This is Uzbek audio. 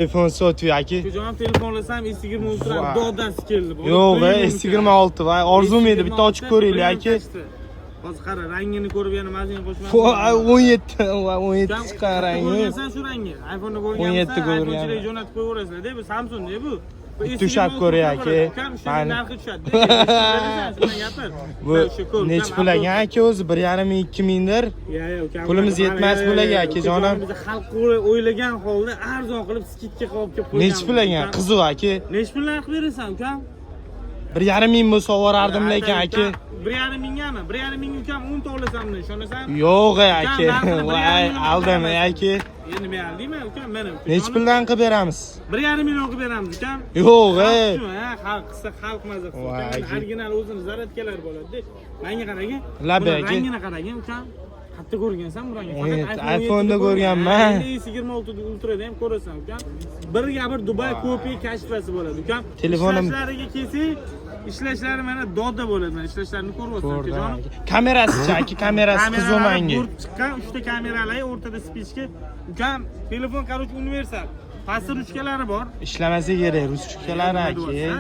Telefon sotuyor aka. Hocam telefonlasam S20 Ultra dodasi keldi. Yo'q, S26 va orzum edi, bitta ochib ko'ringlar aka. Hozir qara, rangini ko'rib yana mazini qo'shmayman. 17 va 17 chiqqan rangi. Ko'rgansan shu rangni. iPhone'da ko'rgansan. 17 ko'rgan. iPhone'chilarga jo'natib qo'yaverasizlar-da, bu Samsung-da bu. Tushab ko'ray aka. Mana narxi tushadi. Shundan gapir. Bu necha pul ekan aka o'zi? 1,5-2 mingdir. Yo'q, Pulimiz yetmas pul aka jonim. Biz xalq o'ylagan holda arzon qilib skidga qolib kelib qo'ygan. Necha pul ekan? Qiziq aka. Necha pul narx berasan, ukam? 1,5 ming bo'lsa oborardim lekin aka. 1,5 mingami? 1,5 ming ukam 10 ta olasanmi? Ishonasanmi? Yo'q aka. Voy, aldama aka. Endi men aldingmi ukam? Mana. Necha puldan qilib beramiz? 1,5 million qilib beramiz ukam. Yo'q, xalq qilsa xalq maza qilsa. Original o'zini zaryadkalar bo'ladi-da. Menga qaragin. Labi aka. Rangini qaragin ukam. Qayerda ko'rgansan bu rangni? Faqat iPhone'da ko'rganman. S26 Ultra'da ham ko'rasan ukam. Birga bir Dubai ko'pi kashfasi bo'ladi ukam. Telefonim Ishlashlariga kelsak, ishlashlari mana doda bo'ladi. Mana ishlashlarini ko'ryapsan ukajon. Kamerasi aka, kamerasi qiziq menga. Chiqqan 3 ta kamerali, o'rtada spichka. Ukam, telefon, universal. Pastda ruchkalari bor. Ishlamasa kerak, ruchkalari aka.